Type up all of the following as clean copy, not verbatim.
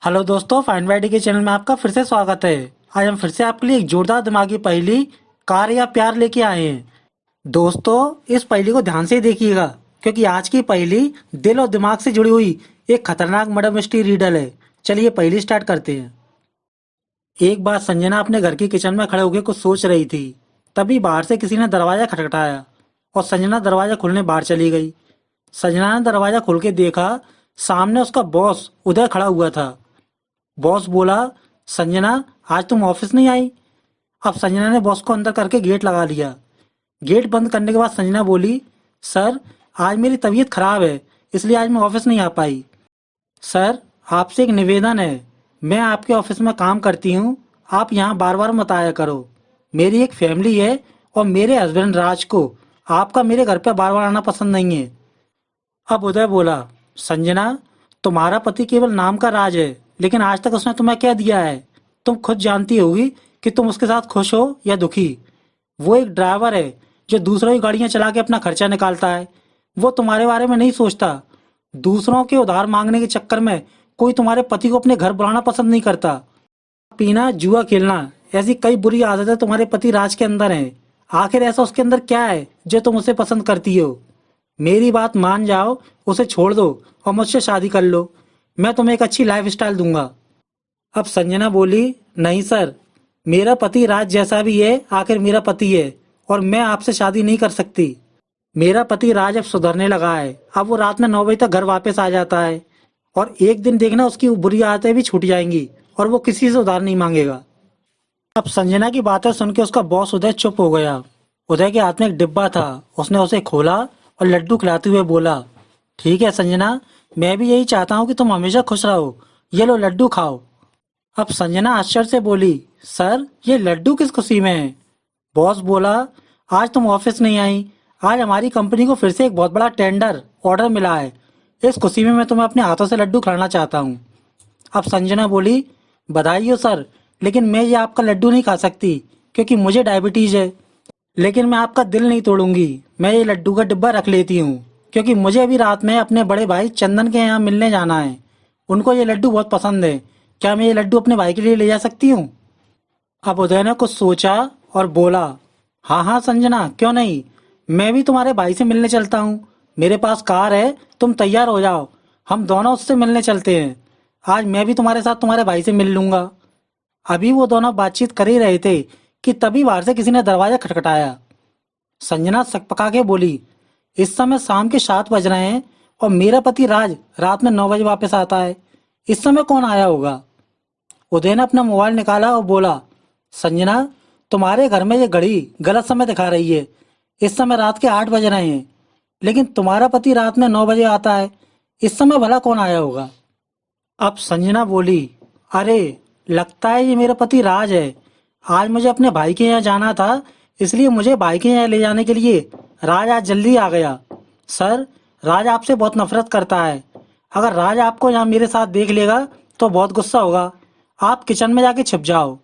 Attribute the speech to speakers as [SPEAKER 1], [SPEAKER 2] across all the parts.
[SPEAKER 1] Hello दोस्तों, find by D के channel में आपका फिर से स्वागत है। आज हम फिर से आपके लिए एक जोरदार दिमागी पहेली कार या प्यार लेके आए हैं। दोस्तों, इस पहेली को ध्यान से देखिएगा क्योंकि आज की पहेली दिल और दिमाग से जुड़ी हुई एक खतरनाक मर्डर मिस्ट्री रीडल है। चलिए पहेली स्टार्ट करते हैं। एक बार संजना अपने घर की किचन में खड़े होकर कुछ सोच रही थी। तभी बाहर से किसी ने दरवाजा खटखटाया और संजना दरवाजा खोलने बाहर चली गई। संजना ने दरवाजा खोल के देखा, सामने उसका बॉस उदय खड़ा हुआ था। बॉस बोला, संजना आज तुम ऑफिस नहीं आई। अब संजना ने बॉस को अंदर करके गेट लगा लिया। गेट बंद करने के बाद संजना बोली, सर आज मेरी तबीयत खराब है, इसलिए आज मैं ऑफिस नहीं आ पाई। सर आपसे एक निवेदन है, मैं आपके ऑफिस में काम करती हूँ, आप यहाँ बार बार मत आया करो। मेरी एक फैमिली है और मेरे हस्बैंड राज को आपका मेरे घर पे बार बार आना पसंद नहीं है। अब उदय बोला, संजना तुम्हारा पति केवल नाम का राज है, लेकिन आज तक उसने तुम्हें क्या दिया है? तुम खुद जानती होगी कि तुम उसके साथ खुश हो या दुखी। वो एक ड्राइवर है जो दूसरों की गाड़ियां चला के अपना खर्चा निकालता है। वो तुम्हारे बारे में नहीं सोचता। दूसरों के उधार मांगने के चक्कर में कोई तुम्हारे पति को अपने घर बुलाना पसंद नहीं करता। पीना, जुआ खेलना, ऐसी कई बुरी आदतें तुम्हारे पति राज के अंदर हैं। आखिर ऐसा उसके अंदर क्या है जो तुम उसे पसंद करती हो? मेरी बात मान जाओ, उसे छोड़ दो और मुझसे शादी कर लो। मैं तुम्हें एक अच्छी लाइफ स्टाइल दूंगा। अब संजना बोली, नहीं सर, मेरा पति राज जैसा भी है आखिर मेरा पति है और मैं आपसे शादी नहीं कर सकती। मेरा पति राज अब सुधरने लगा है। अब वो रात में 9 बजे तक घर वापस आ जाता है और एक दिन देखना उसकी बुरी आदतें भी छूट जाएंगी और वो किसी से उधार नहीं मांगेगा। अब संजना की बातें सुन के उसका बॉस उदय चुप हो गया। उदय के हाथ में एक डिब्बा था, उसने उसे खोला और लड्डू खिलाते हुए बोला, ठीक है संजना, मैं भी यही चाहता हूँ कि तुम हमेशा खुश रहो। ये लो लड्डू खाओ। अब संजना आश्चर्य से बोली, सर ये लड्डू किस खुशी में है? बॉस बोला, आज तुम ऑफिस नहीं आई। आज हमारी कंपनी को फिर से एक बहुत बड़ा टेंडर ऑर्डर मिला है। इस खुशी में मैं तुम्हें अपने हाथों से लड्डू खिलाना चाहता हूँ। अब संजना बोली, बधाई हो सर, लेकिन मैं ये आपका लड्डू नहीं खा सकती क्योंकि मुझे डायबिटीज है। लेकिन मैं आपका दिल नहीं तोड़ूंगी, मैं ये लड्डू का डिब्बा रख लेती हूँ क्योंकि मुझे अभी रात में अपने बड़े भाई चंदन के यहाँ मिलने जाना है। उनको ये लड्डू बहुत पसंद है। क्या मैं ये लड्डू अपने भाई के लिए ले जा सकती हूँ? अब उदय ने कुछ सोचा और बोला, हाँ हाँ संजना, क्यों नहीं, मैं भी तुम्हारे भाई से मिलने चलता हूँ। मेरे पास कार है, तुम तैयार हो जाओ, हम दोनों उससे मिलने चलते हैं। आज मैं भी तुम्हारे साथ तुम्हारे भाई से मिल लूंगा। अभी वो दोनों बातचीत कर ही रहे थे कि तभी बाहर से किसी ने दरवाजा खटखटाया। संजना सकपका के बोली, इस समय शाम के 7 बज रहे हैं और मेरा पति राज रात में 9 बजे वापस आता है। इस समय कौन आया होगा? उदय ने अपना मोबाइल निकाला और बोला, संजना तुम्हारे घर में ये घड़ी गलत समय दिखा रही है। इस समय रात के 8 बज रहे हैं, लेकिन तुम्हारा पति रात में 9 बजे आता है। इस समय भला कौन आया होगा? अब संजना बोली, अरे लगता है ये मेरा पति राज है। आज मुझे अपने भाई के यहाँ जाना था, इसलिए मुझे भाई के यहाँ ले जाने के लिए राज आज जल्दी आ गया। सर, राज आपसे बहुत नफरत करता है। अगर राज आपको यहाँ मेरे साथ देख लेगा तो बहुत गुस्सा होगा। आप किचन में जाके छिप जाओ।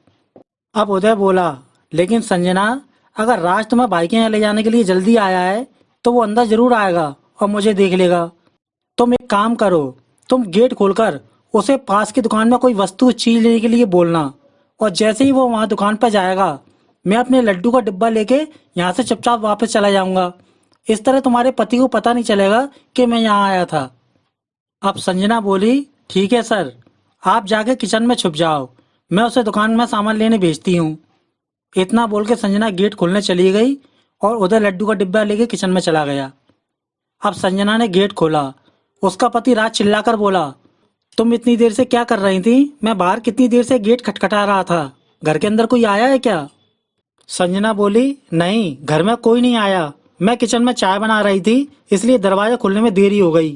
[SPEAKER 1] अब उदय बोला, लेकिन संजना, अगर राज तुम्हें भाई के यहाँ ले जाने के लिए जल्दी आया है तो वो अंदर जरूर आएगा और मुझे देख लेगा। तुम एक काम करो, तुम गेट खोलकर उसे पास की दुकान में कोई वस्तु चीज लेने के लिए बोलना और जैसे ही वो वहां दुकान पर जाएगा, मैं अपने लड्डू का डिब्बा लेके यहाँ से चुपचाप वापस चला जाऊंगा। इस तरह तुम्हारे पति को पता नहीं चलेगा कि मैं यहाँ आया था। अब संजना बोली, ठीक है सर, आप जाके किचन में छुप जाओ, मैं उसे दुकान में सामान लेने भेजती हूँ। इतना बोल के संजना गेट खोलने चली गई और उधर लड्डू का डिब्बा लेके किचन में चला गया। अब संजना ने गेट खोला। उसका पति राज चिल्लाकर बोला, तुम इतनी देर से क्या कर रही थी? मैं बाहर कितनी देर से गेट खटखटा रहा था, घर के अंदर कोई आया है क्या? संजना बोली, नहीं, घर में कोई नहीं आया, मैं किचन में चाय बना रही थी, इसलिए दरवाजा खोलने में देरी हो गई।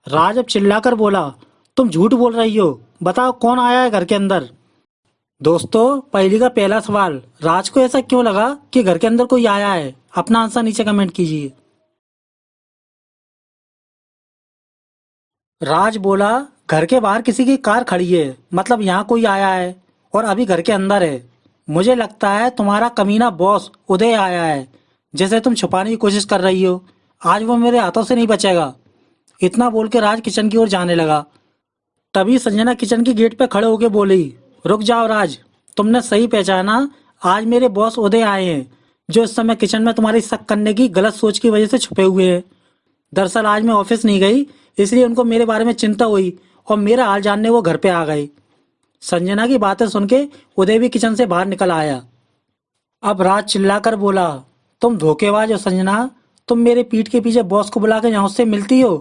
[SPEAKER 1] राज अब चिल्लाकर बोला, तुम झूठ बोल रही हो, बताओ कौन आया है घर के अंदर? दोस्तों, पहली का पहला सवाल, राज को ऐसा क्यों लगा कि घर के अंदर कोई आया है? अपना आंसर नीचे कमेंट कीजिए। राज बोला, घर के बाहर किसी की कार खड़ी है, मतलब यहाँ कोई आया है और अभी घर के अंदर है। मुझे लगता है तुम्हारा कमीना बॉस उदय आया है, जैसे तुम छुपाने की कोशिश कर रही हो। आज वो मेरे हाथों से नहीं बचेगा। इतना बोल के राज किचन की ओर जाने लगा। तभी संजना किचन की गेट पे खड़े होके बोली, रुक जाओ राज, तुमने सही पहचाना। आज मेरे बॉस उदय आए हैं, जो इस समय किचन में तुम्हारी शक करने की गलत सोच की वजह से छुपे हुए हैं। दरअसल आज मैं ऑफिस नहीं गई, इसलिए उनको मेरे बारे में चिंता हुई और मेरा हाल जानने वो घर पे आ गए। संजना की बातें सुन के उदय भी किचन से बाहर निकल आया। अब राज चिल्लाकर बोला, तुम धोखेबाज हो संजना। तुम मेरे पीठ के पीछे बॉस को बुला के यहाँ उससे मिलती हो।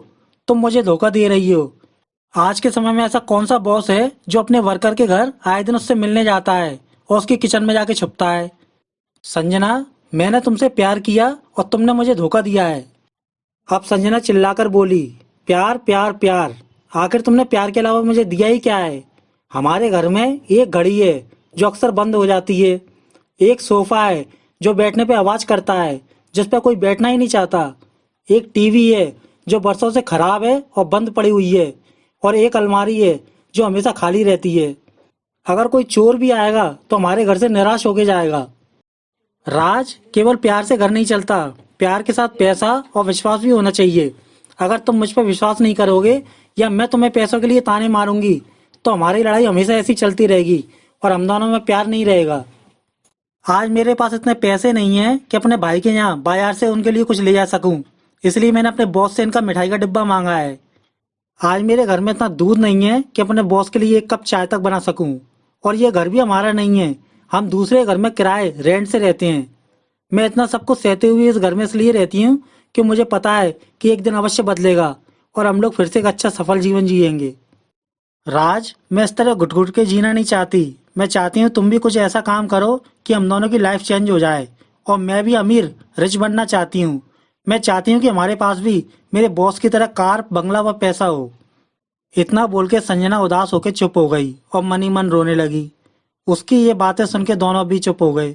[SPEAKER 1] तुम मुझे धोखा दे रही हो। आज के समय में ऐसा कौन सा बॉस है जो अपने वर्कर के घर आए दिन उससे मिलने जाता है और उसकी किचन में जाके छुपता है। संजना, मैंने तुमसे प्यार किया और तुमने मुझे धोखा दिया है। अब संजना चिल्लाकर बोली, प्यार प्यार प्यार, आखिर तुमने प्यार के अलावा मुझे दिया ही क्या है। हमारे घर में एक घड़ी है जो अक्सर बंद हो जाती है, एक सोफा है जो बैठने पे आवाज करता है जिस पे कोई बैठना ही नहीं चाहता, एक टीवी है जो बरसों से खराब है और बंद पड़ी हुई है, और एक अलमारी है जो हमेशा खाली रहती है। अगर कोई चोर भी आएगा तो हमारे घर से निराश होके जाएगा। राज, केवल प्यार से घर नहीं चलता, प्यार के साथ पैसा और विश्वास भी होना चाहिए। अगर तुम मुझ पर विश्वास नहीं करोगे या मैं तुम्हें पैसों के लिए ताने मारूंगी तो हमारी लड़ाई हमेशा ऐसी चलती रहेगी और हम दोनों में प्यार नहीं रहेगा। आज मेरे पास इतने पैसे नहीं हैं कि अपने भाई के यहाँ बाजार से उनके लिए कुछ ले जा सकूं, इसलिए मैंने अपने बॉस से इनका मिठाई का डिब्बा मांगा है। आज मेरे घर में इतना दूध नहीं है कि अपने बॉस के लिए एक कप चाय तक बना सकूं, और ये घर भी हमारा नहीं है, हम दूसरे घर में किराए रेंट से रहते हैं। मैं इतना सब कुछ सहते हुए इस घर में इसलिए रहती हूँ कि मुझे पता है कि एक दिन अवश्य बदलेगा और हम लोग फिर से एक अच्छा सफल जीवन जिएंगे। राज, मैं इस तरह घुट घुट के जीना नहीं चाहती। मैं चाहती हूँ तुम भी कुछ ऐसा काम करो कि हम दोनों की लाइफ चेंज हो जाए, और मैं भी अमीर रिच बनना चाहती हूँ। मैं चाहती हूँ कि हमारे पास भी मेरे बॉस की तरह कार, बंगला व पैसा हो। इतना बोल के संजना उदास होकर चुप हो गई और मन ही मन रोने लगी। उसकी ये बातें सुन के दोनों भी चुप हो गए।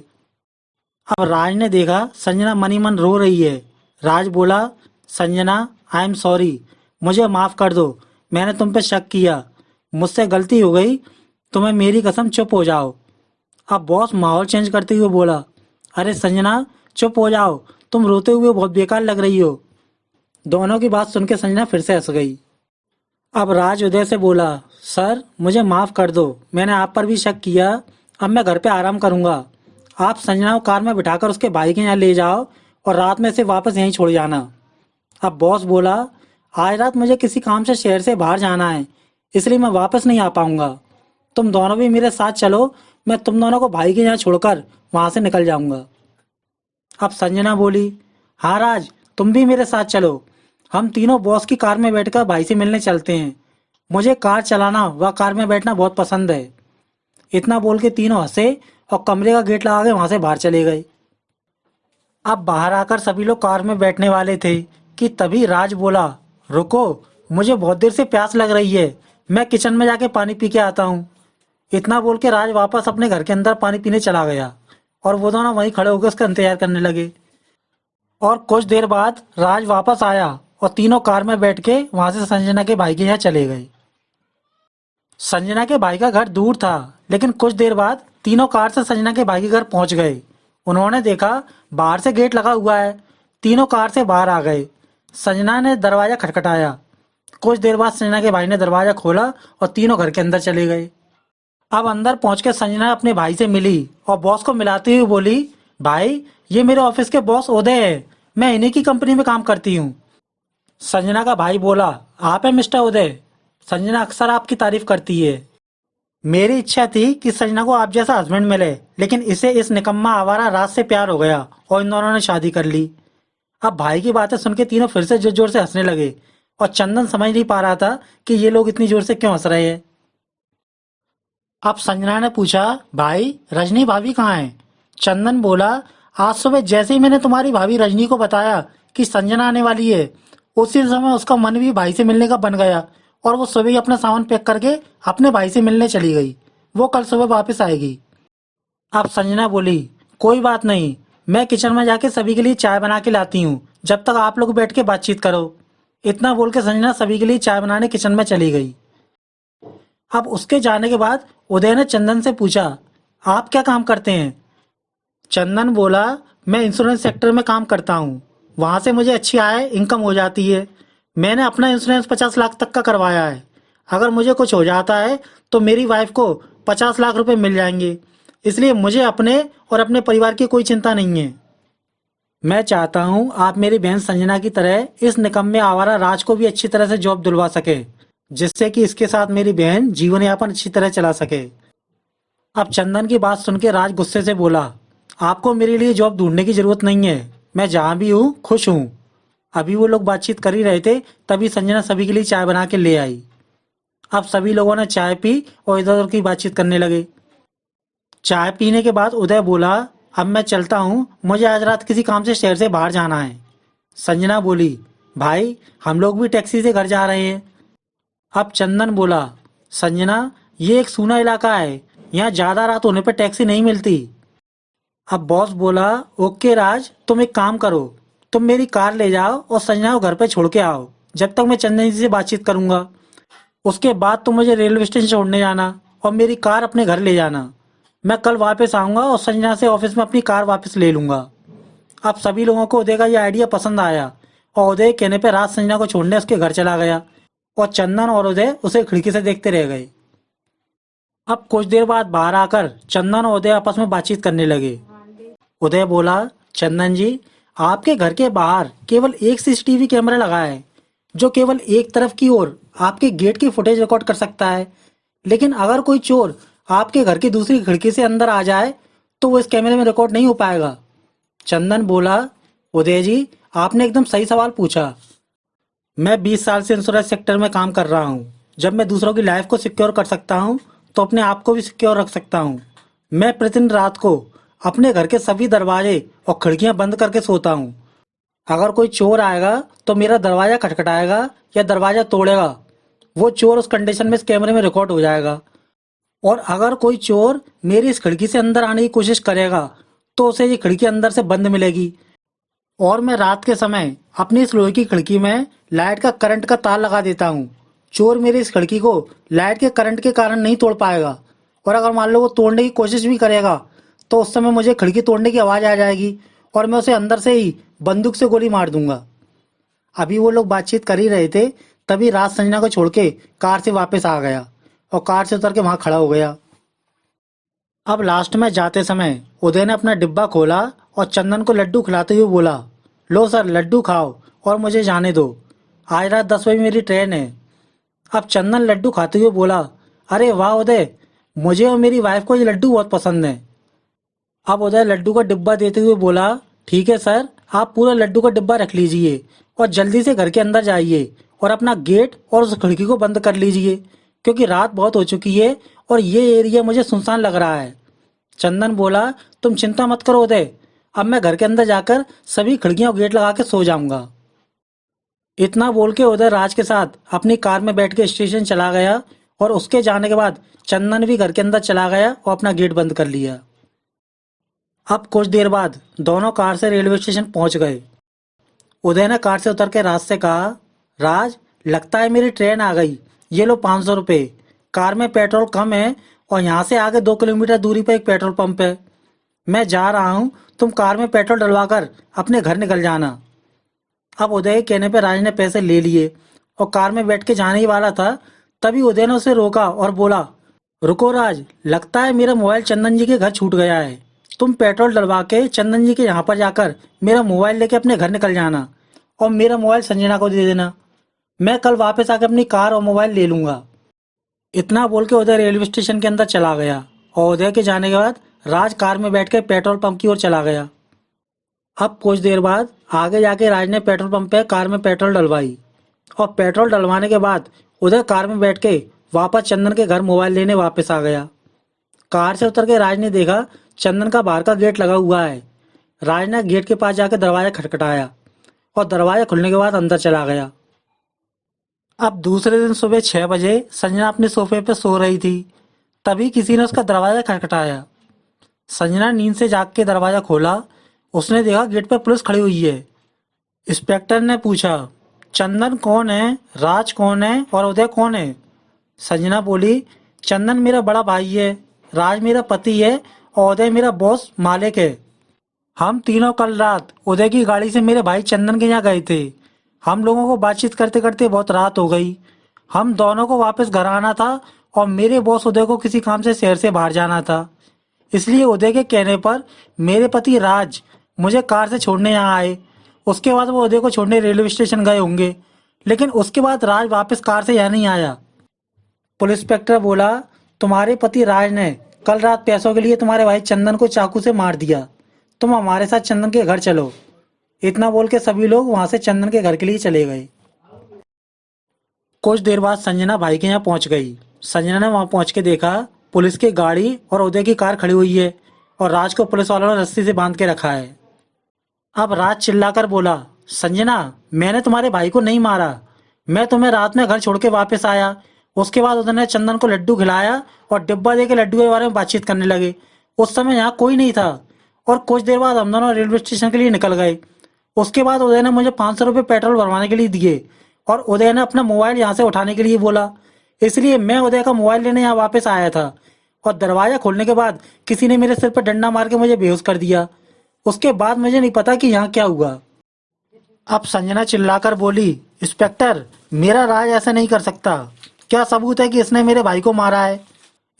[SPEAKER 1] अब राज ने देखा संजना मन ही मन रो रही है। राज बोला, संजना, आई एम सॉरी, मुझे माफ कर दो। मैंने तुम पे शक किया, मुझसे गलती हो गई। तुम्हें मेरी कसम, चुप हो जाओ। अब बॉस माहौल चेंज करते हुए बोला, अरे संजना, चुप हो जाओ, तुम रोते हुए बहुत बेकार लग रही हो। दोनों की बात सुन के संजना फिर से हंस गई। अब राज उदय से बोला, सर मुझे माफ कर दो, मैंने आप पर भी शक किया। अब मैं घर पे आराम करूंगा। आप संजना को कार में बिठाकर उसके भाई के यहाँ ले जाओ और रात में इसे वापस यहीं छोड़ जाना। अब बॉस बोला, आज रात मुझे किसी काम से शहर से बाहर जाना है, इसलिए मैं वापस नहीं आ पाऊंगा। तुम दोनों भी मेरे साथ चलो, मैं तुम दोनों को भाई के यहाँ छोड़कर वहां से निकल जाऊंगा। अब संजना बोली, हाँ राज, तुम भी मेरे साथ चलो। हम तीनों बॉस की कार में बैठकर भाई से मिलने चलते हैं। मुझे कार चलाना व कार में बैठना बहुत पसंद है। इतना बोल के तीनों हंसे और कमरे का गेट लगा के वहां से बाहर चले गए। अब बाहर आकर सभी लोग कार में बैठने वाले थे कि तभी राज बोला, रुको, मुझे बहुत देर से प्यास लग रही है, मैं किचन में जाके पानी पी के आता हूँ। इतना बोल के राज वापस अपने घर के अंदर पानी पीने चला गया और वो दोनों वहीं खड़े होकर उसका इंतजार करने लगे। और कुछ देर बाद राज वापस आया और तीनों कार में बैठ के वहां से संजना के भाई के यहाँ चले गए। संजना के भाई का घर दूर था, लेकिन कुछ देर बाद तीनों कार से संजना के भाई के घर पहुंच गए। उन्होंने देखा बाहर से गेट लगा हुआ है। तीनों कार से बाहर आ गए। संजना ने दरवाजा खटखटाया। कुछ देर बाद संजना के भाई ने दरवाजा खोला और तीनों घर के अंदर चले गए। अब अंदर पहुंच के संजना अपने भाई से मिली और बॉस को मिलाते हुए बोली, भाई, ये मेरे ऑफिस के बॉस उदय है, मैं इन्हीं की कंपनी में काम करती हूँ। संजना का भाई बोला, आप है मिस्टर उदय, संजना अक्सर आपकी तारीफ करती है। मेरी इच्छा थी कि संजना को आप जैसा हस्बैंड मिले, लेकिन इसे इस निकम्मा आवारा राज से प्यार हो गया और इन दोनों ने शादी कर ली। अब भाई की बातें सुन के तीनों फिर से जोर जोर से हंसने लगे और चंदन समझ नहीं पा रहा था कि ये लोग इतनी जोर से क्यों हंस रहे हैं। अब संजना ने पूछा, भाई रजनी भाभी कहाँ है? चंदन बोला, आज सुबह जैसे ही मैंने तुम्हारी भाभी रजनी को बताया कि संजना आने वाली है, उसी समय उसका मन भी भाई से मिलने का बन गया और वो सुबह ही अपना सामान पैक करके अपने भाई से मिलने चली गई। वो कल सुबह वापस आएगी। अब संजना बोली, कोई बात नहीं, मैं किचन में जाके सभी के लिए चाय बना के लाती हूँ, जब तक आप लोग बैठ के बातचीत करो। इतना बोल के संजना सभी के लिए चाय बनाने किचन में चली गई। अब उसके जाने के बाद उदय ने चंदन से पूछा, आप क्या काम करते हैं? चंदन बोला, मैं इंश्योरेंस सेक्टर में काम करता हूँ, वहां से मुझे अच्छी आय इनकम हो जाती है। मैंने अपना इंश्योरेंस 50 लाख तक का करवाया है। अगर मुझे कुछ हो जाता है तो मेरी वाइफ को 50 लाख रुपए मिल जाएंगे, इसलिए मुझे अपने और अपने परिवार की कोई चिंता नहीं है। मैं चाहता हूँ आप मेरी बहन संजना की तरह इस निकम्मे आवारा राज को भी अच्छी तरह से जॉब दिलवा सके, जिससे कि इसके साथ मेरी बहन जीवन यापन अच्छी तरह चला सके। अब चंदन की बात सुन के राज गुस्से से बोला, आपको मेरे लिए जॉब ढूंढने की जरूरत नहीं है, मैं जहाँ भी हूँ खुश हूँ। अभी वो लोग बातचीत कर ही रहे थे, तभी संजना सभी के लिए चाय बना के ले आई। अब सभी लोगों ने चाय पी और इधर उधर की बातचीत करने लगे। चाय पीने के बाद उदय बोला, अब मैं चलता हूँ, मुझे आज रात किसी काम से शहर से बाहर जाना है। संजना बोली, भाई हम लोग भी टैक्सी से घर जा रहे हैं। अब चंदन बोला, संजना ये एक सूना इलाका है, यहाँ ज्यादा रात होने पर टैक्सी नहीं मिलती। अब बॉस बोला, ओके राज, तुम एक काम करो, तुम मेरी कार ले जाओ और संजना को घर पे छोड़ के आओ, जब तक मैं चंदन जी से बातचीत करूंगा। उसके बाद तुम मुझे रेलवे स्टेशन छोड़ने जाना और मेरी कार अपने घर ले जाना। मैं कल वापस आऊंगा और संजना से ऑफिस में अपनी कार वापस ले लूंगा। अब सभी लोगों को उदय का यह आइडिया पसंद आया और उदय के कहने पर राज संजना को छोड़ने उसके घर चला गया और चंदन और उदय उसे खिड़की से देखते रह गए। अब कुछ देर बाद बाहर आकर चंदन और उदय आपस में बातचीत करने लगे। उदय बोला, चंदन जी, आपके घर के बाहर केवल एक सीसीटीवी कैमरा लगा है, जो केवल एक तरफ की ओर आपके गेट की फुटेज रिकॉर्ड कर सकता है। लेकिन अगर कोई चोर आपके घर की दूसरी खिड़की से अंदर आ जाए तो वो इस कैमरे में रिकॉर्ड नहीं हो पाएगा। चंदन बोला, उदय जी, आपने एकदम सही सवाल पूछा। मैं 20 साल से इंश्योरेंस सेक्टर में काम कर रहा हूँ। जब मैं दूसरों की लाइफ को सिक्योर कर सकता हूँ तो अपने आप को भी सिक्योर रख सकता हूँ। मैं प्रतिदिन रात को अपने घर के सभी दरवाजे और खिड़कियां बंद करके सोता हूँ। अगर कोई चोर आएगा तो मेरा दरवाजा खटखटाएगा या दरवाजा तोड़ेगा, वो चोर उस कंडीशन में इस कैमरे में रिकॉर्ड हो जाएगा। और अगर कोई चोर मेरी इस खिड़की से अंदर आने की कोशिश करेगा तो उसे ये खिड़की अंदर से बंद मिलेगी। और मैं रात के समय अपनी इस लोहे की खिड़की में लाइट का करंट का तार लगा देता हूँ। चोर मेरी इस खिड़की को लाइट के करंट के कारण नहीं तोड़ पाएगा। और अगर मान लो वो तोड़ने की कोशिश भी करेगा तो उस समय मुझे खिड़की तोड़ने की आवाज़ आ जाएगी और मैं उसे अंदर से ही बंदूक से गोली मार दूंगा। अभी वो लोग बातचीत कर ही रहे थे, तभी राज संजना को छोड़ के कार से वापस आ गया और कार से उतर के वहां खड़ा हो गया। अब लास्ट में जाते समय उदय ने अपना डिब्बा खोला और चंदन को लड्डू खिलाते हुए बोला, लो सर लड्डू खाओ और मुझे जाने दो, आज रात 10 बजे मेरी ट्रेन है। अब चंदन लड्डू खाते हुए बोला, अरे वाह उदय, मुझे और मेरी वाइफ को ये लड्डू बहुत पसंद है। अब उदय लड्डू का डिब्बा देते हुए बोला, ठीक है सर, आप पूरा लड्डू का डिब्बा रख लीजिए और जल्दी से घर के अंदर जाइए और अपना गेट और उस खिड़की को बंद कर लीजिए, क्योंकि रात बहुत हो चुकी है और ये एरिया मुझे सुनसान लग रहा है। चंदन बोला, तुम चिंता मत करो उदय, अब मैं घर के अंदर जाकर सभी खिड़कियां और गेट लगा के सो जाऊंगा। इतना बोल के उदय राज के साथ अपनी कार में बैठ के स्टेशन चला गया और उसके जाने के बाद चंदन भी घर के अंदर चला गया और अपना गेट बंद कर लिया। अब कुछ देर बाद दोनों कार से रेलवे स्टेशन पहुंच गए। उदय ने कार से उतर के राज से कहा, राज, लगता है मेरी ट्रेन आ गई, ये लो 500 रुपये। कार में पेट्रोल कम है और यहाँ से आगे 2 किलोमीटर दूरी पर एक पेट्रोल पंप है। मैं जा रहा हूँ, तुम कार में पेट्रोल डलवा कर अपने घर निकल जाना। अब उदय के कहने पर राज ने पैसे ले लिए और कार में बैठ के जाने ही वाला था, तभी उदय ने उसे रोका और बोला, रुको राज, लगता है मेरा मोबाइल चंदन जी के घर छूट गया है। तुम पेट्रोल डलवा के चंदन जी के यहाँ पर जाकर मेरा मोबाइल लेके अपने घर निकल जाना और मेरा मोबाइल संजना को दे देना। मैं कल वापस आकर अपनी कार और मोबाइल ले लूंगा। इतना बोल के उदय रेलवे स्टेशन के अंदर चला गया और उदय के जाने के बाद राज कार में बैठ के पेट्रोल पंप की ओर चला गया। अब कुछ देर बाद आगे जाके राज ने पेट्रोल पंप पे कार में पेट्रोल डलवाई और पेट्रोल डलवाने के बाद उधर कार में बैठ के वापस चंदन के घर मोबाइल लेने वापस आ गया। कार से उतर के राज ने देखा चंदन का बाहर का गेट लगा हुआ है। राज ने गेट के पास जाकर दरवाजा खटखटाया और दरवाजा खुलने के बाद अंदर चला गया। अब दूसरे दिन सुबह 6 बजे संजना अपने सोफे पे सो रही थी, तभी किसी ने उसका दरवाजा खटखटाया। संजना नींद से जाग के दरवाजा खोला, उसने देखा गेट पर पुलिस खड़ी हुई है। इंस्पेक्टर ने पूछा, चंदन कौन है, राज कौन है और उदय कौन है? संजना बोली, चंदन मेरा बड़ा भाई है, राज मेरा पति है और उदय मेरा बॉस मालिक है। हम तीनों कल रात उदय की गाड़ी से मेरे भाई चंदन के यहाँ गए थे। हम लोगों को बातचीत करते करते बहुत रात हो गई। हम दोनों को वापस घर आना था और मेरे बॉस उदय को किसी काम से शहर से बाहर जाना था। इसलिए उदय के कहने पर मेरे पति राज मुझे कार से छोड़ने यहाँ आए। उसके बाद वो उदय को छोड़ने रेलवे स्टेशन गए होंगे, लेकिन उसके बाद राज वापस कार से यहाँ नहीं आया। पुलिस इंस्पेक्टर बोला, तुम्हारे पति राज ने कल रात पैसों के लिए तुम्हारे भाई चंदन को चाकू से मार दिया। तुम हमारे साथ चंदन के घर चलो। इतना बोल के सभी लोग वहां से चंदन के घर के लिए चले गए। कुछ देर बाद संजना भाई के यहाँ पहुंच गई। संजना ने वहां पहुंच के देखा पुलिस की गाड़ी और उदय की कार खड़ी हुई है और राज को पुलिस वालों ने रस्सी से बांध के रखा है। अब राज चिल्लाकर बोला, संजना, मैंने तुम्हारे भाई को नहीं मारा। मैं तुम्हें रात में घर छोड़ के वापस आया। उसके बाद उन्होंने चंदन को लड्डू खिलाया और डिब्बा दे के लड्डू के बारे में बातचीत करने लगे। उस समय यहाँ कोई नहीं था और कुछ देर बाद हम दोनों रेलवे स्टेशन के लिए निकल गए। उसके बाद उदय ने मुझे 500 रुपये पेट्रोल भरवाने के लिए दिए और उदय ने अपना मोबाइल यहाँ से उठाने के लिए बोला। इसलिए मैं उदय का मोबाइल लेने यहाँ वापस आया था और दरवाजा खोलने के बाद किसी ने मेरे सिर पर डंडा मार के मुझे बेहोश कर दिया। उसके बाद मुझे नहीं पता कि यहाँ क्या हुआ। अब संजना चिल्लाकर बोली, इंस्पेक्टर, मेरा राज ऐसा नहीं कर सकता। क्या सबूत है कि इसने मेरे भाई को मारा है?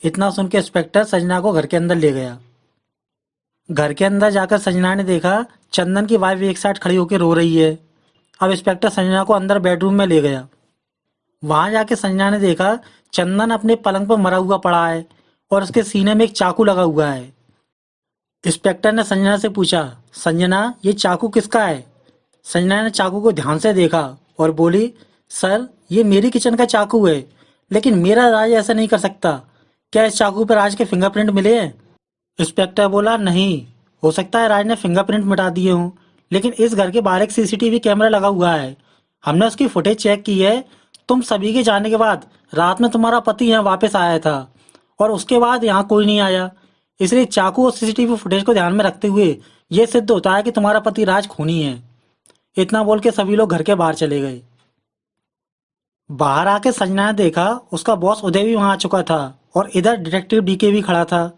[SPEAKER 1] इतना सुन के इंस्पेक्टर संजना को घर के अंदर ले गया। घर के अंदर जाकर संजना ने देखा चंदन की वाइफ एक साइड खड़ी होकर रो रही है। अब इंस्पेक्टर संजना को अंदर बेडरूम में ले गया। वहां जाके संजना ने देखा चंदन अपने पलंग पर मरा हुआ पड़ा है और उसके सीने में एक चाकू लगा हुआ है। इंस्पेक्टर ने संजना से पूछा, संजना, ये चाकू किसका है? संजना ने चाकू को ध्यान से देखा और बोली, सर, ये मेरी किचन का चाकू है, लेकिन मेरा राज ऐसा नहीं कर सकता। क्या इस चाकू पर राज के फिंगरप्रिंट मिले हैं? इंस्पेक्टर बोला, नहीं, हो सकता है राज ने फिंगरप्रिंट मिटा दिए हों, लेकिन इस घर के बाहर एक सीसीटीवी कैमरा लगा हुआ है। हमने उसकी फुटेज चेक की है। तुम सभी के जाने के बाद रात में तुम्हारा पति यहाँ वापस आया था और उसके बाद यहाँ कोई नहीं आया। इसलिए चाकू और सीसीटीवी फुटेज को ध्यान में रखते हुए ये सिद्ध होता है कि तुम्हारा पति राज खूनी है। इतना बोल के सभी लोग घर के बाहर चले गए। बाहर आके संजना ने देखा उसका बॉस उदय भी वहां आ चुका था और इधर डिटेक्टिव डीके भी खड़ा था।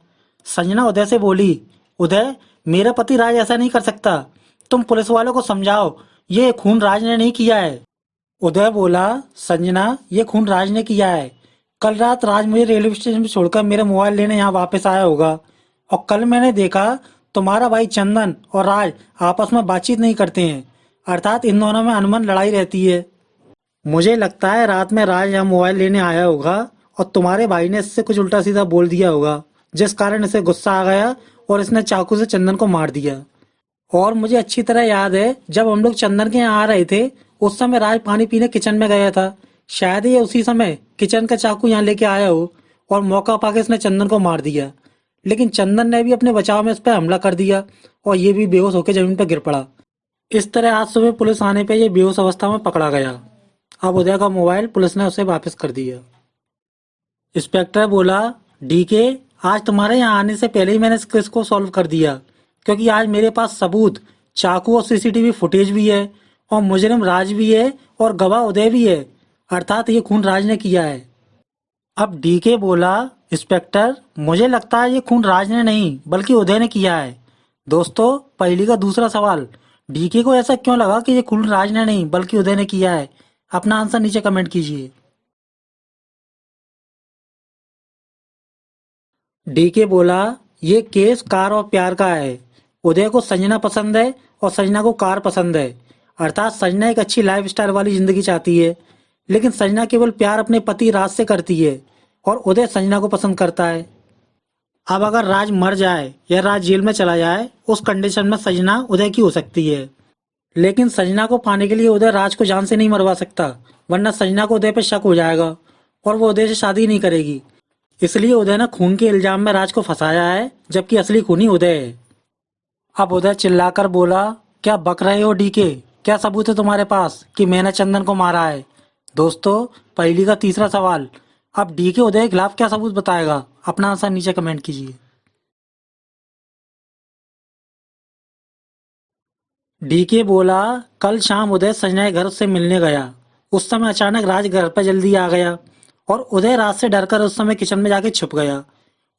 [SPEAKER 1] संजना उदय से बोली, उदय, मेरा पति राज ऐसा नहीं कर सकता। तुम पुलिस वालों को समझाओ, ये खून राज ने नहीं किया है। उदय बोला, संजना, ये खून राज ने किया है। कल रात राज मुझे रेलवे स्टेशन पर छोड़कर मेरा मोबाइल लेने यहाँ वापस आया होगा और कल मैंने देखा तुम्हारा भाई चंदन और राज आपस में बातचीत नहीं करते हैं, अर्थात इन दोनों में अनबन लड़ाई रहती है। मुझे लगता है रात में राज यहाँ मोबाइल लेने आया होगा और तुम्हारे भाई ने इससे कुछ उल्टा सीधा बोल दिया होगा, जिस कारण इसे गुस्सा आ गया और इसने चाकू से चंदन को मार दिया। और मुझे अच्छी तरह याद है जब हम लोग चंदन के यहाँ आ रहे थे उस समय राज पानी पीने किचन में गया था। शायद ये उसी समय किचन का चाकू यहाँ लेके आया हो और मौका पाके इसने चंदन को मार दिया, लेकिन चंदन ने भी अपने बचाव में इस पर हमला कर दिया और ये भी बेहोश होकर जमीन पर गिर पड़ा। इस तरह आज सुबह पुलिस आने पे ये बेहोश अवस्था में पकड़ा गया। अब उदय का मोबाइल पुलिस ने उसे वापस कर दिया। इंस्पेक्टर बोला, डीके, आज तुम्हारे यहाँ आने से पहले ही मैंने इस केस को सॉल्व कर दिया, क्योंकि आज मेरे पास सबूत, चाकू और सीसीटीवी फुटेज भी है और मुजरिम राज भी है और गवाह उदय भी है, अर्थात ये खून राज ने किया है। अब डीके बोला, इंस्पेक्टर, मुझे लगता है ये खून राज ने नहीं बल्कि उदय ने किया है। दोस्तों, पहली का दूसरा सवाल, डीके को ऐसा क्यों लगा कि ये खून राज ने नहीं बल्कि उदय ने किया है? अपना आंसर नीचे कमेंट कीजिए। डीके बोला, ये केस कार और प्यार का है। उदय को संजना पसंद है और संजना को कार पसंद है, अर्थात संजना एक अच्छी लाइफ स्टाइल वाली जिंदगी चाहती है, लेकिन संजना केवल प्यार अपने पति राज से करती है और उदय संजना को पसंद करता है। अब अगर राज मर जाए या राज जेल में चला जाए, उस कंडीशन में संजना उदय की हो सकती है, लेकिन संजना को पाने के लिए उदय राज को जान से नहीं मरवा सकता, वरना संजना को उदय पर शक हो जाएगा और वो उदय से शादी नहीं करेगी। इसलिए उदय ने खून के इल्जाम में राज को फंसाया है, जबकि असली खूनी उदय है। अब उदय चिल्लाकर बोला, क्या बक रहे हो डीके? क्या सबूत है तुम्हारे पास कि मैंने चंदन को मारा है? दोस्तों, पहली का तीसरा सवाल, अब डीके उदय के खिलाफ क्या सबूत बताएगा? अपना आंसर नीचे कमेंट कीजिए। डीके बोला, कल शाम उदय संजना के घर से मिलने गया। उस समय अचानक राज घर पर जल्दी आ गया और उदय राज से डरकर उस समय किचन में जाके छुप गया।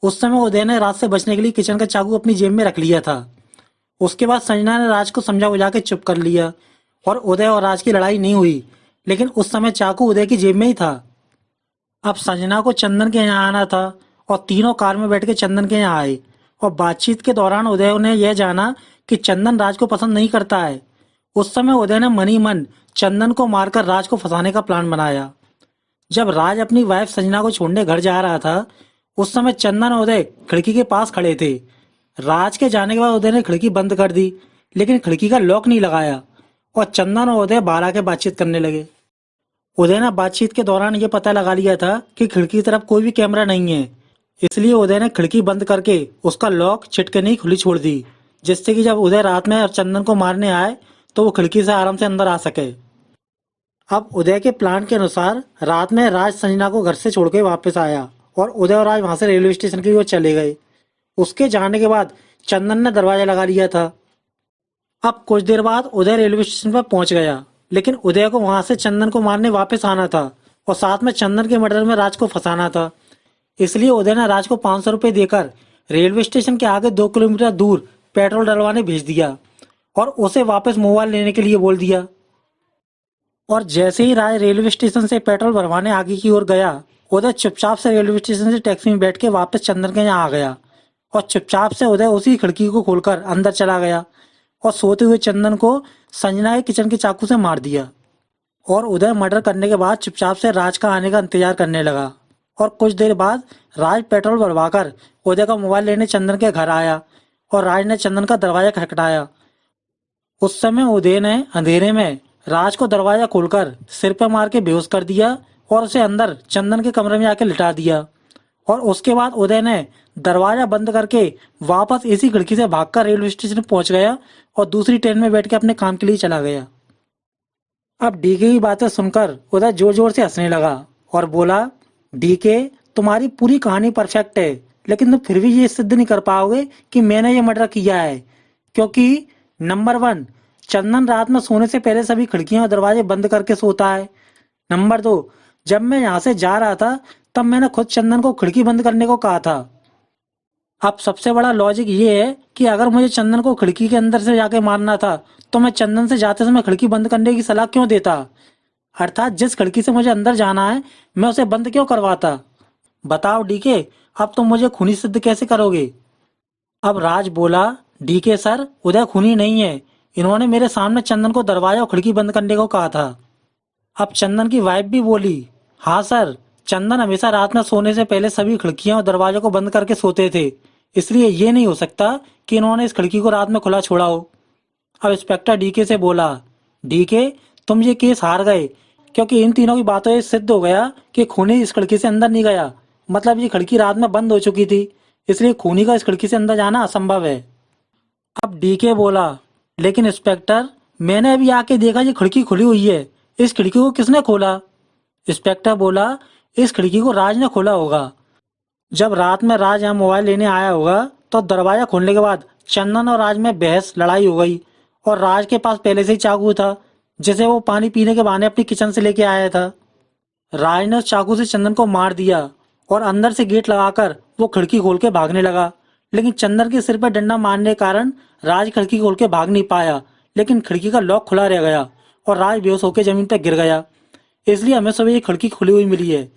[SPEAKER 1] उस समय उदय ने राज से बचने के लिए किचन का चाकू अपनी जेब में रख लिया था। उसके बाद संजना ने राज को समझा बुझा के चुप कर लिया और उदय और राज की लड़ाई नहीं हुई, लेकिन उस समय चाकू उदय की जेब में ही था। अब संजना को चंदन के यहाँ आना था और तीनों कार में बैठ के चंदन के यहाँ आए और बातचीत के दौरान उदय ने यह जाना कि चंदन राज को पसंद नहीं करता है। उस समय उदय ने मन ही मन चंदन को मारकर राज को फंसाने का प्लान बनाया। जब राज अपनी वाइफ संजना को छोड़ने घर जा रहा था, उस समय चंदन और उदय खिड़की के पास खड़े थे। राज के जाने के बाद उदय ने खिड़की बंद कर दी, लेकिन खिड़की का लॉक नहीं लगाया और चंदन और उदय बाहर आके बातचीत करने लगे। उदय ने बातचीत के दौरान ये पता लगा लिया था कि खिड़की की तरफ कोई भी कैमरा नहीं है, इसलिए उदय ने खिड़की बंद करके उसका लॉक छिटके नहीं खुली छोड़ दी, जिससे कि जब उदय रात में चंदन को मारने आए तो वो खिड़की से आराम से अंदर आ सके। अब उदय के प्लान के अनुसार रात में राज संजना को घर से छोड़ के वापस आया और उदय और राज वहां से रेलवे स्टेशन की ओर चले गए। उसके जाने के बाद चंदन ने दरवाजा लगा लिया था। अब कुछ देर बाद उदय रेलवे स्टेशन पर पहुंच गया, लेकिन उदय को वहां से चंदन को मारने वापस आना था और साथ में चंदन के मर्डर में राज को फंसाना था। इसलिए उदय ने राज को 500 रुपये देकर रेलवे स्टेशन के आगे 2 किलोमीटर दूर पेट्रोल डलवाने भेज दिया और उसे वापस मोबाइल लेने के लिए बोल दिया। और जैसे ही राज रेलवे स्टेशन से पेट्रोल भरवाने आगे की ओर गया, उदय चुपचाप से रेलवे स्टेशन से टैक्सी में बैठ के वापस चंदन के यहाँ आ गया और चुपचाप से उदय उसी खिड़की को खोलकर अंदर चला गया और सोते हुए चंदन को संजना के किचन के चाकू से मार दिया। और उदय मर्डर करने के बाद चुपचाप से राज का आने का इंतजार करने लगा और कुछ देर बाद राज पेट्रोल भरवाकर उदय का मोबाइल लेने चंदन के घर आया और राज ने चंदन का दरवाजा खटखटाया। उस समय उदय ने अंधेरे में राज को दरवाजा खोलकर सिर पे मार के बेहोश कर दिया और उसे अंदर चंदन के कमरे में आके लिटा दिया। और उसके बाद उदय ने दरवाजा बंद करके वापस इसी खिड़की से भागकर रेलवे स्टेशन पहुंच गया और दूसरी ट्रेन में बैठ के अपने काम के लिए चला गया। अब डीके की बातें सुनकर उदय जोर जोर से हंसने लगा और बोला, डीके, तुम्हारी पूरी कहानी परफेक्ट है, लेकिन तुम फिर भी ये सिद्ध नहीं कर पाओगे कि मैंने ये मर्डर किया है, क्योंकि नंबर 1, चंदन रात में सोने से पहले सभी खिड़कियां और दरवाजे बंद करके सोता है। नंबर 2, जब मैं यहाँ से जा रहा था तब मैंने खुद चंदन को खिड़की बंद करने को कहा था। अब सबसे बड़ा लॉजिक ये है कि अगर मुझे चंदन को खिड़की के अंदर से जाके मारना था तो मैं चंदन से जाते समय खिड़की बंद करने की सलाह क्यों देता, अर्थात जिस खिड़की से मुझे अंदर जाना है मैं उसे बंद क्यों करवाता। बताओ डीके, अब तुम मुझे खूनी सिद्ध कैसे करोगे। अब राज बोला, डीके सर, उदय खूनी नहीं है, इन्होंने मेरे सामने चंदन को दरवाजा और खिड़की बंद करने को कहा था। अब चंदन की वाइफ भी बोली, हाँ सर, चंदन हमेशा रात में सोने से पहले सभी खिड़कियां और दरवाजों को बंद करके सोते थे, इसलिए ये नहीं हो सकता कि इन्होंने इस खिड़की को रात में खुला छोड़ा हो। अब इंस्पेक्टर डीके से बोला, डीके, तुम ये केस हार गए, क्योंकि इन तीनों की बातों से सिद्ध हो गया कि खूनी इस खिड़की से अंदर नहीं गया, मतलब ये खिड़की रात में बंद हो चुकी थी, इसलिए खूनी का इस खिड़की से अंदर जाना असंभव है। अब डीके बोला, लेकिन इंस्पेक्टर, मैंने अभी आके देखा ये खिड़की खुली हुई है, इस खिड़की को किसने खोला। इंस्पेक्टर बोला, इस खिड़की को राज ने खोला होगा। जब रात में राज यहाँ मोबाइल लेने आया होगा तो दरवाजा खोलने के बाद चंदन और राज में बहस लड़ाई हो गई और राज के पास पहले से ही चाकू था, जिसे वो पानी पीने के बहाने अपनी किचन से लेके आया था। राज ने उस चाकू से चंदन को मार दिया और अंदर से गेट लगाकर वो खिड़की खोल के भागने लगा, लेकिन चंदन के सिर पर डंडा मारने के कारण राज खिड़की खोल के भाग नहीं पाया, लेकिन खिड़की का लॉक खुला रह गया और राज बेहोश होकर जमीन पर गिर गया। इसलिए हमें सुबह ये खिड़की खुली हुई मिली है,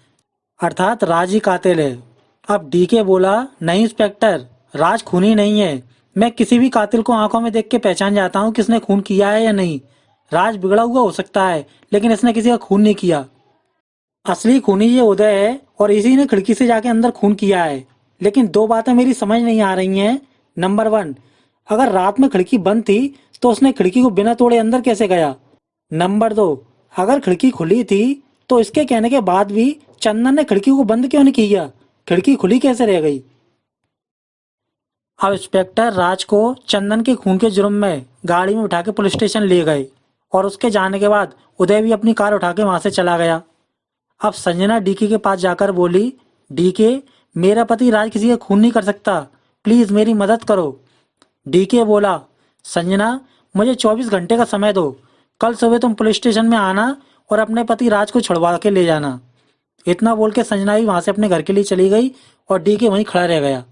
[SPEAKER 1] अर्थात राज ही कातिल है। अब डीके बोला, नहीं इंस्पेक्टर, राज खूनी नहीं है, मैं किसी भी कातिल को आंखों में देख के पहचान जाता हूँ किसने खून किया है या नहीं। राज बिगड़ा हुआ हो सकता है, लेकिन इसने किसी का खून नहीं किया। असली खूनी ये उदय है और इसी ने खिड़की से जाके अंदर खून किया है। लेकिन दो बातें मेरी समझ नहीं आ रही हैं। नंबर 1, अगर रात में खिड़की बंद थी तो उसने खिड़की को बिना तोड़े अंदर कैसे गया। नंबर 2, अगर खिड़की खुली थी तो इसके कहने के बाद भी चंदन ने खिड़की को बंद क्यों नहीं किया, खिड़की खुली कैसे रह गई। अब इंस्पेक्टर राज को चंदन के खून के जुर्म में गाड़ी में उठा के पुलिस स्टेशन ले गए और उसके जाने के बाद उदय भी अपनी कार उठा के वहां से चला गया। अब संजना डीके के पास जाकर बोली, डीके, मेरा पति राज किसी का खून नहीं कर सकता, प्लीज मेरी मदद करो। डीके बोला, संजना, मुझे 24 घंटे का समय दो, कल सुबह तुम पुलिस स्टेशन में आना और अपने पति राज को छुड़वा के ले जाना। इतना बोल के संजना भी वहां से अपने घर के लिए चली गई और डीके वहीं खड़ा रह गया।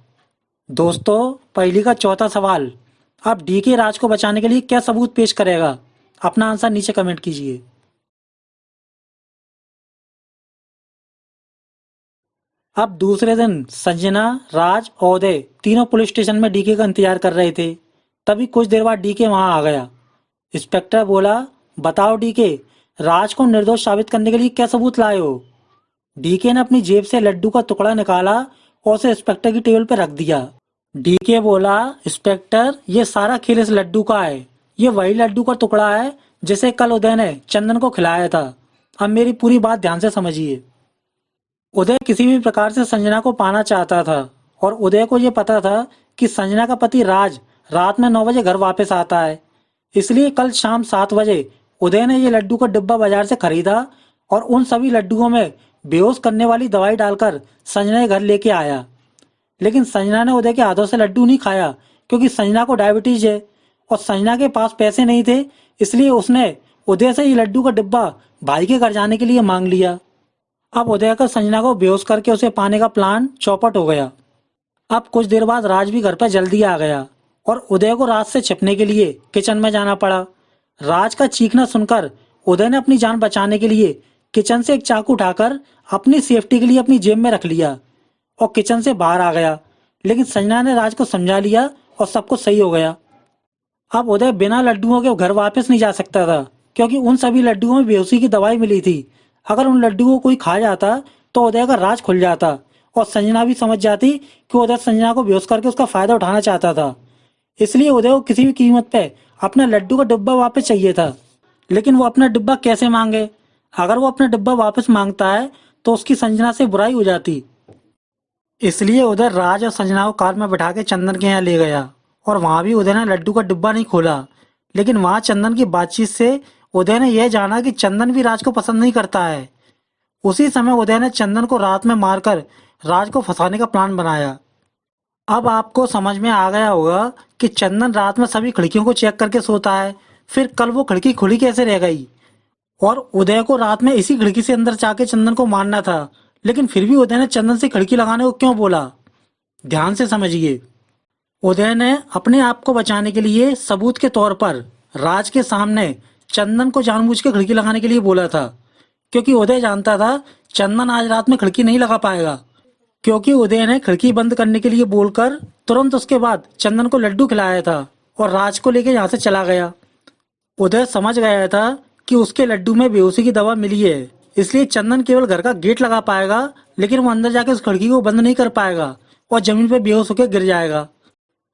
[SPEAKER 1] दोस्तों, पहली का चौथा सवाल, अब डीके राज को बचाने के लिए क्या सबूत पेश करेगा, अपना आंसर नीचे कमेंट कीजिए। अब दूसरे दिन संजना, राज और उदय तीनों पुलिस स्टेशन में डीके का इंतजार कर रहे थे। तभी कुछ देर बाद डीके वहां आ गया। इंस्पेक्टर बोला, बताओ डीके, राज को निर्दोष साबित करने के लिए क्या सबूत लाए हो? डीके ने अपनी जेब से लड्डू का टुकड़ा निकाला और उसे इंस्पेक्टर की टेबल पर रख दिया। डीके बोला, इंस्पेक्टर, ये सारा खेल इस लड्डू का है। ये वही लड्डू का टुकड़ा है जिसे कल उदय ने चंदन को खिलाया था। अब मेरी पूरी बात ध्यान से समझिए। उदय किसी भी प्रकार से संजना को पाना चाहता था और उदय को यह पता था कि संजना का पति राज रात में 9 बजे घर वापस आता है। इसलिए कल शाम 7 बजे उदय ने ये लड्डू का डिब्बा बाजार से खरीदा और उन सभी लड्डुओं में बेहोश करने वाली दवाई डालकर संजना के घर लेके आया। लेकिन संजना ने उदय के हाथों से लड्डू नहीं खाया, क्योंकि संजना को डायबिटीज है और संजना के पास पैसे नहीं थे। इसलिए उसने उदय से ये लड्डू का डिब्बा भाई के घर जाने के लिए मांग लिया। अब उदय का संजना को बेहोश करके उसे पाने का प्लान चौपट हो गया। अब कुछ देर बाद राज भी घर पर जल्दी आ गया और उदय को राज से छिपने के लिए किचन में जाना पड़ा। राज का चीखना सुनकर उदय ने अपनी जान बचाने के लिए किचन से एक चाकू उठाकर अपनी सेफ्टी के लिए अपनी जेब में रख लिया और किचन से बाहर आ गया। लेकिन संजना ने राज को समझा लिया और सब कुछ सही हो गया। अब उदय बिना लड्डुओं के घर वापस नहीं जा सकता था, क्योंकि उन सभी लड्डुओं में बेहोशी की दवाई मिली थी। अगर उन लड्डुओं को कोई खा जाता तो उदय का राज खुल जाता और संजना भी समझ जाती कि उदय संजना को बेहोश करके उसका फायदा उठाना चाहता था। इसलिए उदय को किसी भी कीमत पे अपना लड्डू का डिब्बा वापस चाहिए था। लेकिन वो अपना डिब्बा कैसे मांगे? अगर वो अपना डिब्बा वापस मांगता है तो उसकी संजना से बुराई हो जाती। इसलिए उदय राज और संजना को कार में बैठा के चंदन के यहाँ ले गया और वहां भी उदय ने लड्डू का डिब्बा नहीं खोला। लेकिन वहां चंदन की बातचीत से उदय ने यह जाना कि चंदन भी राज को पसंद नहीं करता है। उसी समय उदय ने चंदन को रात में मारकर राज को फंसाने का प्लान बनाया। अब आपको समझ में आ गया होगा कि चंदन रात में सभी खिड़कियों को चेक करके सोता है। फिर कल वो खिड़की खुली कैसे रह गई? और उदय को रात में इसी खिड़की से अंदर जाके चंदन को मारना था। लेकिन फिर भी उदय ने चंदन से खिड़की लगाने को क्यों बोला? ध्यान से समझिए। उदय ने अपने आप को बचाने के लिए सबूत के तौर पर राज के सामने चंदन को जानबूझ के खिड़की लगाने के लिए बोला था, क्योंकि उदय जानता था चंदन आज रात में खिड़की नहीं लगा पाएगा। क्योंकि उदय ने खिड़की बंद करने के लिए बोलकर तुरंत उसके बाद चंदन को लड्डू खिलाया था और राज को लेकर यहाँ से चला गया। उदय समझ गया था कि उसके लड्डू में बेहोशी की दवा मिली है, इसलिए चंदन केवल घर का गेट लगा पाएगा, लेकिन वो अंदर जाके उस खिड़की को बंद नहीं कर पाएगा और जमीन पर बेहोश होकर गिर जाएगा।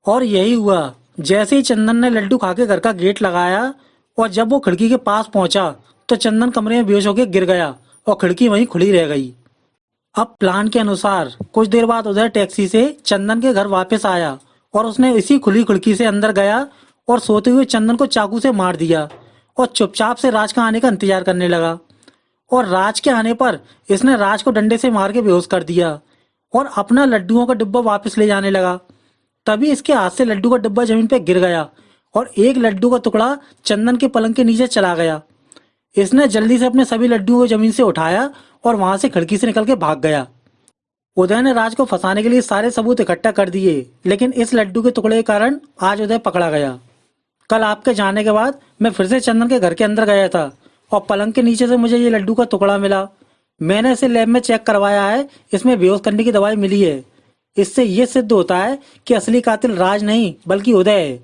[SPEAKER 1] और यही हुआ। जैसे ही चंदन ने लड्डू खा के घर का गेट लगाया और जब वो खिड़की के पास पहुंचा तो चंदन कमरे में बेहोश होकर गिर गया और खिड़की वहीं खुली रह गई। अब प्लान के अनुसार कुछ देर बाद उदय टैक्सी से चंदन के घर वापस आया और उसने इसी खुली खिड़की से अंदर गया और सोते हुए चंदन को चाकू से मार दिया और चुपचाप से राज का आने का इंतजार करने लगा। और राज के आने पर इसने राज को डंडे से मार के बेहोश कर दिया और अपना लड्डुओं का डिब्बा वापस ले जाने लगा। तभी इसके हाथ से लड्डू का डिब्बा जमीन पे गिर गया और एक लड्डू का टुकड़ा चंदन के पलंग के नीचे चला गया। इसने जल्दी से अपने सभी लड्डुओं को जमीन से उठाया और वहां से खिड़की से निकल के भाग गया। उदय ने राज को फंसाने के लिए सारे सबूत इकट्ठा कर दिए, लेकिन इस लड्डू के टुकड़े के कारण आज उदय पकड़ा गया। कल आपके जाने के बाद मैं फिर से चंदन के घर के अंदर गया था और पलंग के नीचे से मुझे ये लड्डू का टुकड़ा मिला। मैंने इसे लैब में चेक करवाया है, इसमें बेहोश करने की दवाई मिली है। इससे ये सिद्ध होता है कि असली कातिल राज नहीं बल्कि उदय है।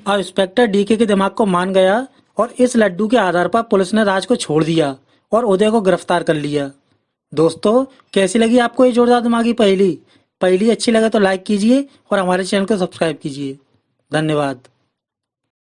[SPEAKER 1] अब इंस्पेक्टर डीके के दिमाग को मान गया और इस लड्डू के आधार पर पुलिस ने राज को छोड़ दिया और उदय को गिरफ्तार कर लिया। दोस्तों, कैसी लगी आपको ये जोरदार दिमागी पहेली? पहेली अच्छी लगे तो लाइक कीजिए और हमारे चैनल को सब्सक्राइब कीजिए। धन्यवाद।